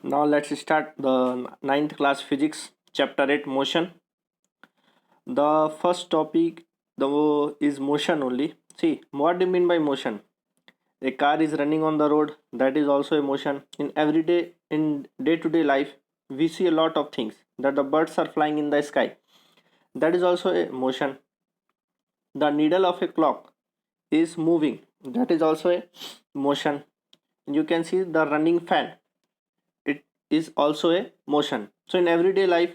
Now let's start the ninth class physics chapter 8 motion. The first topic is motion only. See, what do you mean by motion? A car is running on the road, that is also a motion. In day to day life, we see a lot of things, that the birds are flying in the sky, that is also a motion. The needle of a clock is moving, that is also a motion. You can see the running fan, it is also a motion. So in everyday life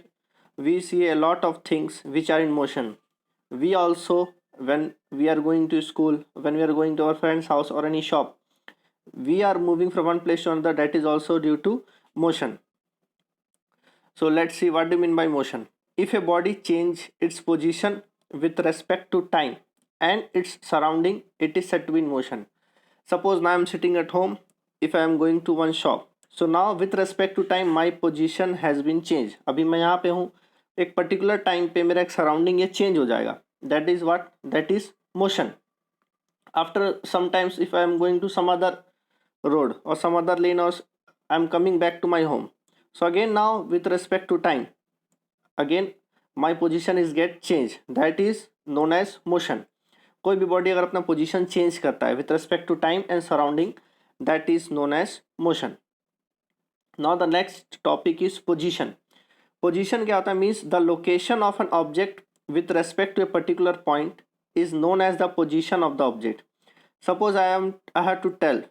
we see a lot of things which are in motion. We also, when we are going to school, when we are going to our friend's house or any shop, we are moving from one place to another, that is also due to motion. So let's see what do you mean by motion. If a body change its position with respect to time and its surrounding, it is said to be in motion. Suppose now I am sitting at home, if I am going to one shop, so now with respect to time my position has been changed. अभी मैं यहाँ पे हूँ, एक particular time पे मेरा एक surrounding ये change हो जाएगा. That is what? That is motion. After sometimes if I am going to some other road or some other lane, or I am coming back to my home, so again now with respect to time, again my position is get changed, that is known as motion. कोई भी body अगर अपना position change करता है with respect to time and surrounding, that is known as motion. Now the next topic is position. Position क्या होता है? Means the location of an object with respect to a particular point is known as the position of the object. Suppose I have to tell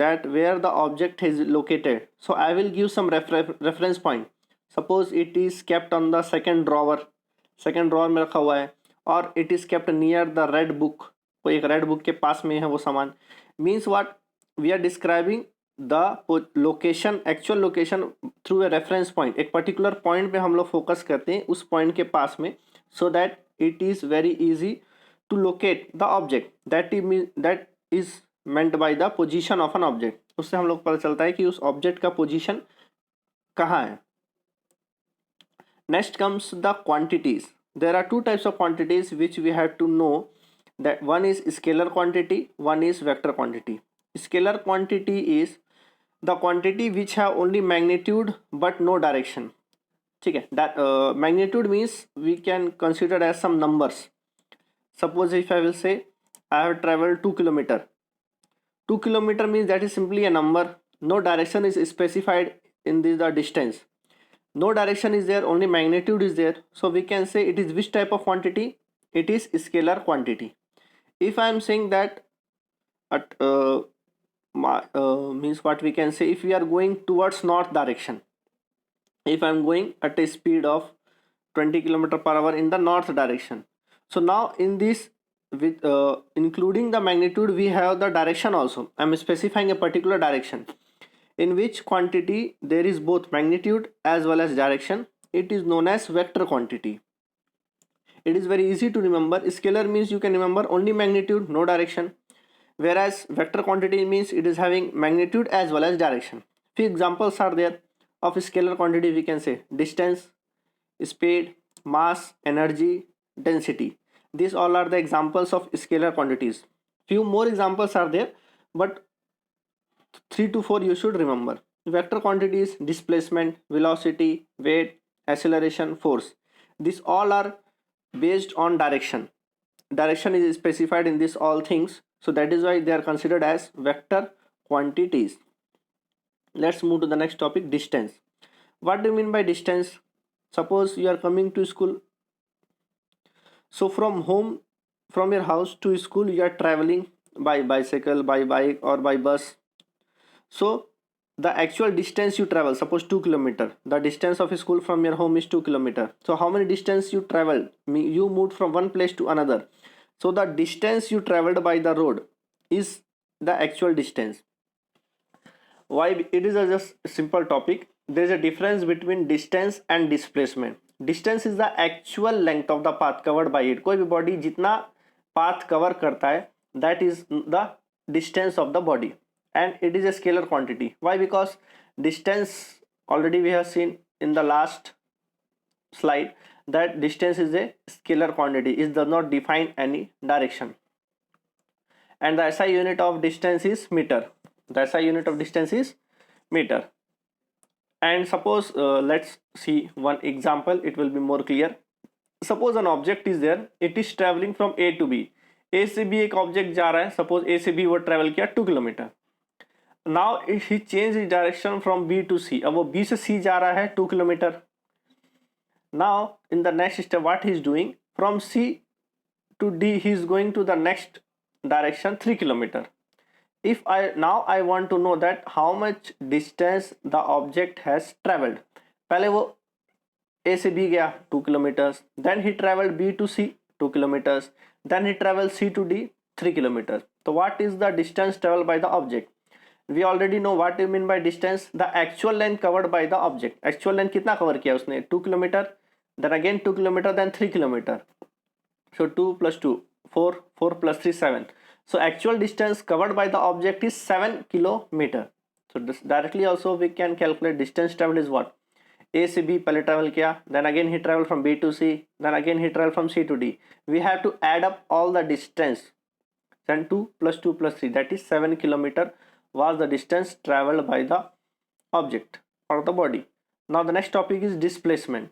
that where the object is located, so I will give some reference point. Suppose it is kept on the second drawer में रखा हुआ है, और it is kept near the red book, कोई एक red book के पास में है वो सामान. Means what? We are describing the location, actual location through a reference point. एक पर्टिकुलर पॉइंट पे हम लोग फोकस करते हैं उस पॉइंट के पास में, so that it is very easy to locate the object. That is meant by the position of an object. उससे हम लोग पता चलता है कि उस ऑब्जेक्ट का पोजीशन कहाँ है. Next comes the quantities. There are two types of quantities which we have to know, that one is scalar quantity, one is vector quantity. Scalar quantity is the quantity which have only magnitude but no direction. ठीक है. That magnitude means we can consider as some numbers. Suppose if I will say I have traveled 2 kilometer. 2 kilometer means that is simply a number. No direction is specified in this the distance. No direction is there, only magnitude is there. So we can say it is which type of quantity? It is scalar quantity. If I am saying that at means what we can say, if we are going towards north direction, if I am going at a speed of 20 kilometer per hour in the north direction, so now in this, with including the magnitude, we have the direction also. I am specifying a particular direction in which quantity there is both magnitude as well as direction. It is known as vector quantity. It is very easy to remember. Scalar means you can remember only magnitude, no direction, whereas vector quantity means it is having magnitude as well as direction. Few examples are there of scalar quantity. We can say distance, speed, mass, energy, density. These all are the examples of scalar quantities. Few more examples are there, but 3 to 4 you should remember. Vector quantities: displacement, velocity, weight, acceleration, force. These all are based on direction. Direction is specified in this all things, so that is why they are considered as vector quantities. Let's move to the next topic, distance. What do you mean by distance? Suppose you are coming to school. So from home, from your house to school, you are traveling by bicycle, by bike, or by bus. So the actual distance you travel, suppose 2 kilometer. The distance of school from your home is 2 kilometer. So how many distance you traveled? You moved from one place to another. So the distance you traveled by the road is the actual distance. Why? It is a just simple topic. There is a difference between distance and displacement. Distance is the actual length of the path covered by it. कोई भी body जितना path cover करता है, that is the distance of the body, and it is a scalar quantity. Why? Because distance, already we have seen in the last slide that distance is a scalar quantity. It does not define any direction, and the SI unit of distance is meter. The SI unit of distance is meter. And suppose let's see one example, it will be more clear. Suppose an object is there, it is traveling from A to B. A से B एक object जा रहा है, suppose A से B वो travel किया 2 kilometre. Now he change is direction from B to C. अब वो B से C जा रहा है 2 kilometre. Now in the next step what he is doing, from C to D he is going to the next direction 3 kilometer. If I want to know that how much distance the object has traveled. पहले वो A से B गया 2 kilometers, then he traveled B to C 2 kilometers, then he traveled C to D 3 kilometers. So what is the distance traveled by the object? We already know what you mean by distance, the actual length covered by the object. Actual length कितना cover किया उसने, 2 kilometer, then again 2 kilometer, then 3 kilometer. So 2 plus 2 4, 4 plus 3 7. So actual distance covered by the object is 7 kilometer. So this directly also we can calculate distance traveled is what, A से B पहले travel किया, then again he traveled from B to C, then again he traveled from C to D. We have to add up all the distance, then 2 plus 2 plus 3, that is 7 kilometer was the distance traveled by the object or the body. Now the next topic is displacement.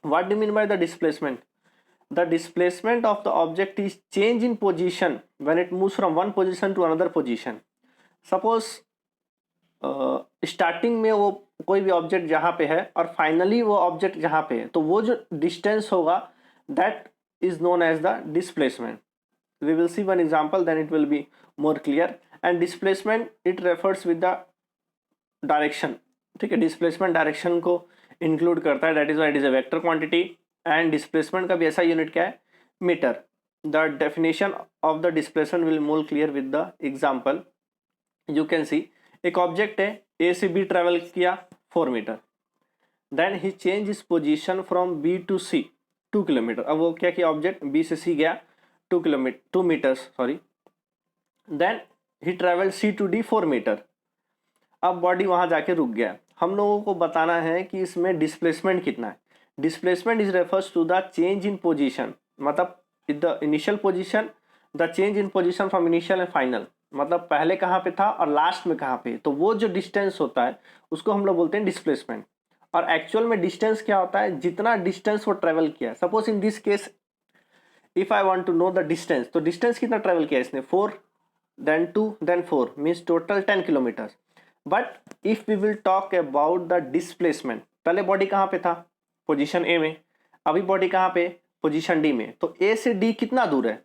What do you mean by the displacement? The displacement of the object is change in position when it moves from one position to another position. Suppose starting में वो कोई भी object जहाँ पे है और finally वो object जहाँ पे है, तो वो जो डिस्टेंस होगा that is known as the displacement. We will see one example, then it will be more clear. And displacement it refers with the direction. ठीक है, डिस्प्लेसमेंट डायरेक्शन को इंक्लूड करता है, that is why it is a vector quantity. And displacement का भी ऐसा unit क्या है, metre. The definition of the displacement will more clear with the example. You can see एक ऑब्जेक्ट है, ए से बी ट्रेवल किया 4 metre, then he change is position from B to C 2 kilometre. अब वो क्या किया, ऑब्जेक्ट बी से C गया 2 metres sorry, then he travel C to D 4 metre. अब बॉडी वहां जाके रुक गया. हम लोगों को बताना है कि इसमें डिस्प्लेसमेंट कितना है. Displacement is refers to the change in position, मतलब the initial position, the change in position from initial and final, मतलब पहले कहाँ पे था और लास्ट में कहाँ पे, तो वो जो डिस्टेंस होता है उसको हम लोग बोलते हैं डिस्प्लेसमेंट. और एक्चुअल में डिस्टेंस क्या होता है, जितना डिस्टेंस वो ट्रेवल किया. Suppose in this case if I want to know the distance, तो डिस्टेंस कितना ट्रेवल किया इसने, 4 देन 2 देन 4 means total 10 kilometre. But if we will talk about the displacement, पहले बॉडी कहाँ पे था, पोजीशन ए में, अभी बॉडी कहाँ पे, पोजीशन डी में. तो ए से डी कितना दूर है,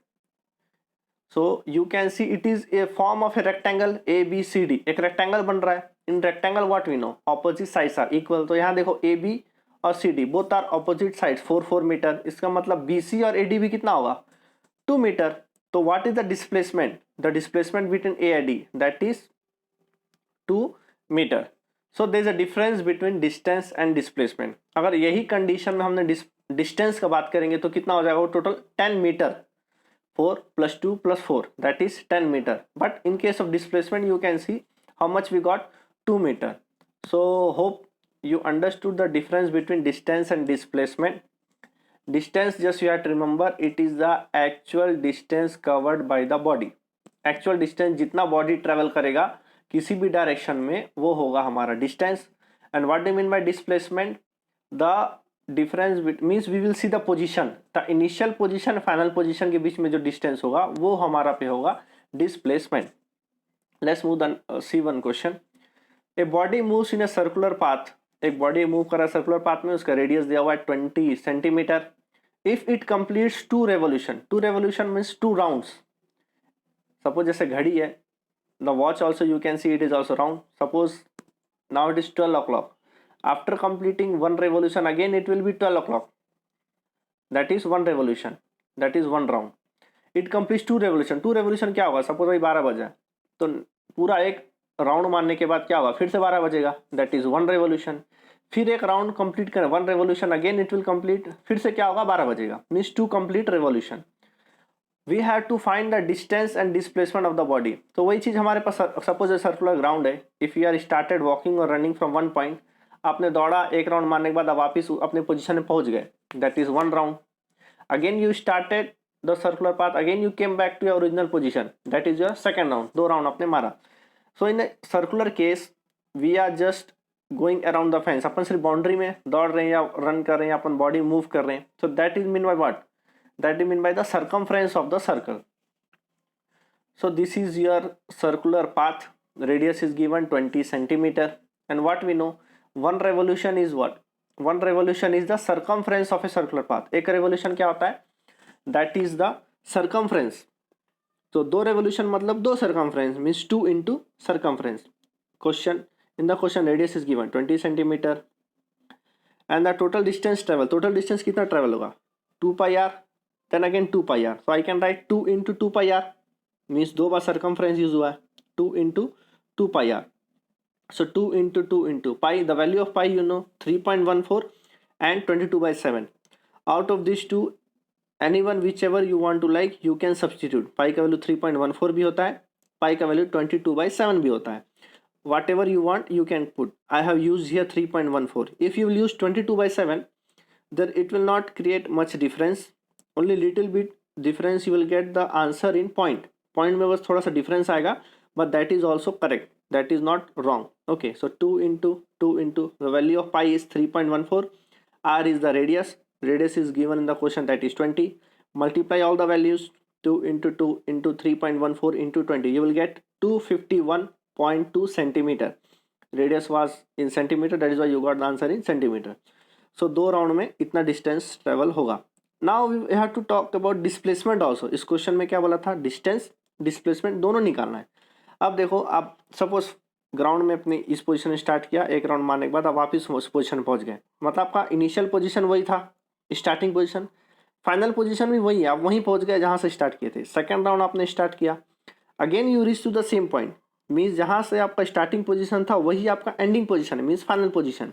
so you can see it is a form of a rectangle A B C D. एक रेक्टेंगल बन रहा है. In rectangle what we know, opposite sides are equal. तो यहाँ देखो ए बी और C D both are opposite sides 4 metre. इसका मतलब बी सी और ए डी भी कितना होगा, 2 मीटर. तो what is the displacement, the displacement between A and D that is 2 metre. So there is a difference between distance and displacement. अगर यही condition में हमने डिस्टेंस का बात करेंगे तो कितना हो जाएगा, वो total 10 metre. 4 plus 2 plus 4 that is 10 meter. But in case of displacement you can see how much we got, 2 meter. So hope you understood the difference between distance and displacement. Distance, just you have to remember, it is the actual distance covered by the body. Actual distance जितना body travel करेगा किसी भी direction में वो होगा हमारा distance. And what do you mean by displacement? The difference means we will see the position, the initial position final position के बीच में जो डिस्टेंस होगा वो हमारा पे होगा displacement. Let's move the see one question. A body moves in a circular path. एक बॉडी मूव कर रहा है सर्कुलर पाथ में, उसका रेडियस दिया हुआ है 20 centimetre. If it completes 2 revolution, 2 revolution means 2 rounds. Suppose जैसे घड़ी है, the watch also you can see it is also round. Suppose now it is 12 o'clock. After completing 1 revolution again it will be 12 o'clock. That is 1 revolution, that is 1 round. It completes 2 revolution. 2 revolution क्या होगा, suppose अभी 12 बजा तो पूरा एक round मारने के बाद क्या होगा, फिर से 12 बजेगा, that is 1 revolution. फिर एक राउंड कंप्लीट करें 1 revolution again it will complete, फिर से क्या होगा 12 बजेगा, means 2 complete revolution. We have to find the distance and displacement of the body. तो वही चीज़ हमारे पास, सपोज सर्कुलर ग्राउंड है. If you are started walking और रनिंग फ्रॉम 1 पॉइंट, आपने दौड़ा एक राउंड मारने के बाद आप वापिस अपने पोजीशन में पहुंच गए, that is 1 round. Again you started the circular path, again you came back to your original position, that is your second round. 2 round आपने मारा. So in circular case we are just going around the fence, अपन सिर्फ boundary में दौड़ रहे हैं या run कर रहे हैं, अपन बॉडी मूव कर रहे हैं, so that is mean by what, that is mean by the circumference of the circle. So this is your circular path, radius is given 20 centimeter, and what we know, one revolution is what, one revolution is the circumference of a circular path. एक revolution क्या होता है, that is the circumference. तो दो revolution मतलब दो circumference means 2 into circumference. Question, in the question radius is given 20 centimeter and the total distance travel, total distance कितना travel होगा 2 pi r, then again 2 pi r, so I can write 2 into 2 pi r means दो बार circumference use हुआ है, 2 into 2 pi R. So 2 into 2 into pi, the value of pi you know 3.14 and 22/7. Out of this two any one whichever you want to like you can substitute. Pi का value 3.14 भी होता है, पाई का value 22/7 भी होता है. What ever you want you can put. I have use here 3.14. If you will use 22/7 then it will not create much difference, only little bit difference you will get the answer in point. Point में बस थोड़ा सा difference आएगा, but that is also correct, that is not wrong. Okay, so 2 into 2 into the value of pi is 3.14, R is the radius, radius is given in the question that is 20. Multiply all the values, 2 into 2 into 3.14 into 20, you will get 251.2 centimetre. Radius was in centimetre, that is why you got the answer in centimeter. So दो round में इतना distance travel होगा. Now we have to talk about displacement also. इस question में क्या बोला था, distance displacement दोनों निकालना है. अब देखो, आप सपोज ग्राउंड में अपनी इस पोजीशन स्टार्ट किया, एक राउंड मारने के बाद आप वापस उस पोजीशन पहुंच गए, मतलब आपका इनिशियल पोजीशन वही था, स्टार्टिंग पोजीशन, फाइनल पोजीशन भी वही है, आप वहीं पहुंच गए जहां से स्टार्ट किए थे. सेकंड राउंड आपने स्टार्ट किया, again you reach to the same point, means जहां से आपका स्टार्टिंग पोजिशन था वही आपका एंडिंग पोजिशन है, means final position.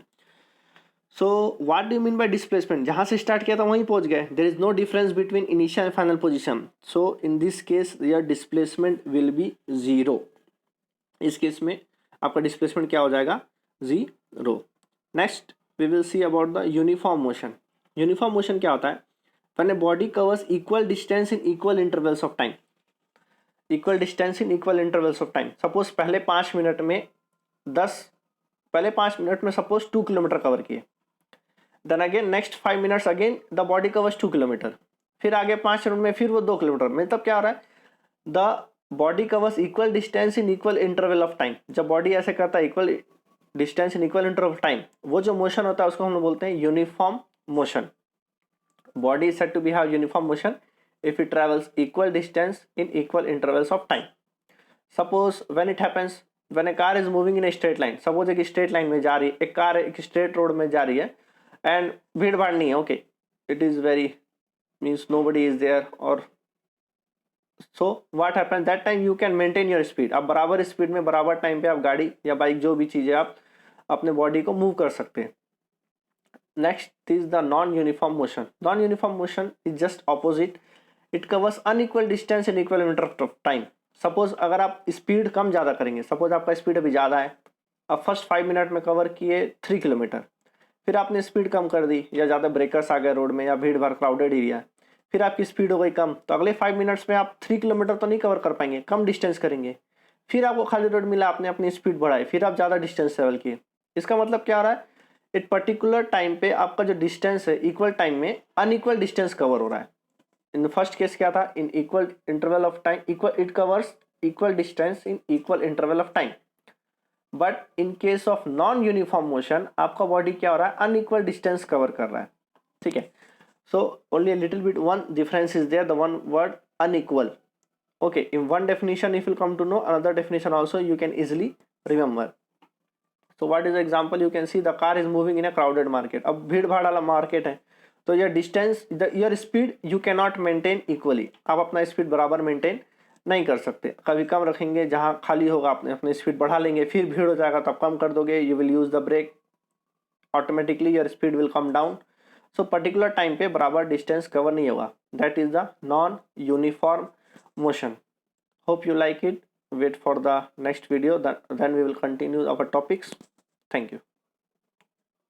So what do you mean by displacement, जहां से स्टार्ट किया था वहीं पहुंच गए, there is no difference between initial and final position. So in this case your displacement will be 0. इस केस में आपका डिस्प्लेसमेंट क्या हो जाएगा, 0. Next we will see about the uniform motion. Uniform motion क्या होता है, when a body covers equal distance in equal intervals of time, equal distance in equal intervals of time. Suppose पहले 5 minute में suppose 2 kilometre cover किए, then again next 5 minutes again the body covers 2 kilometre, फिर आगे 5 minute में फिर वो 2 kilometre. मतलब क्या हो रहा है, the body covers equal distance in equal interval of time. जब बॉडी ऐसे करता है equal distance in equal interval of time, वो जो मोशन होता है उसको हम लोग बोलते हैं uniform motion. Body is said to be have uniform motion if it travels equal distance in equal intervals of time. Suppose when it happens when a car is moving in a straight line, suppose एक straight line में जा रही है, एक car एक straight road में जा रही है and भीड़ भाड़ नहीं है, okay, it is very means nobody is there, or so what happens that time you can maintain your speed. आप बराबर स्पीड में बराबर टाइम पे आप गाड़ी या बाइक जो भी चीज़ें आप अपने बॉडी को मूव कर सकते हैं. Next is the non uniform motion. Non uniform motion is just opposite, it covers unequal distance in equal interval of time. Suppose अगर आप स्पीड कम ज़्यादा करेंगे, सपोज आपका स्पीड अभी ज़्यादा है, अब फर्स्ट 5 मिनट में कवर किए 3 किलोमीटर, फिर आपने स्पीड कम कर दी या ज़्यादा ब्रेकर्स आ गए रोड में या भीड़ भाड़ क्राउडेड एरिया है, फिर आपकी स्पीड हो गई कम, तो अगले 5 मिनट्स में आप 3 किलोमीटर तो नहीं कवर कर पाएंगे, कम डिस्टेंस करेंगे. फिर आपको खाली रोड मिला, आपने अपनी स्पीड बढ़ाई, फिर आप ज़्यादा डिस्टेंस ट्रेवल किए. इसका मतलब क्या हो रहा है, एक पर्टिकुलर टाइम पे आपका जो डिस्टेंस है इक्वल टाइम में अनइक्वल डिस्टेंस कवर हो रहा है. इन द फर्स्ट केस क्या था, in equal interval of time it covers equal distance in equal interval of time. But in case of non uniform motion आपका body क्या हो रहा है, अनइक्वल डिस्टेंस कवर कर रहा है. ठीक है, so only little bit one difference is there, the one word unequal. Okay, in one definition if you come to know another definition also you can easily remember. So what is the example, you can see the car is moving in a crowded market. अब भीड़ भाड़ वाला market है, तो your distance your speed you cannot maintain equally. आप अपना speed बराबर maintain नहीं कर सकते, कभी कम रखेंगे, जहाँ खाली होगा आपने अपनी स्पीड बढ़ा लेंगे, फिर भीड़ हो जाएगा तो आप कम कर दोगे, you will use the brake, automatically your speed will come down. So particular time पे बराबर डिस्टेंस कवर नहीं होगा. That is the non uniform motion. Hope you like it. Wait for the next video, then we will continue our topics. Thank you.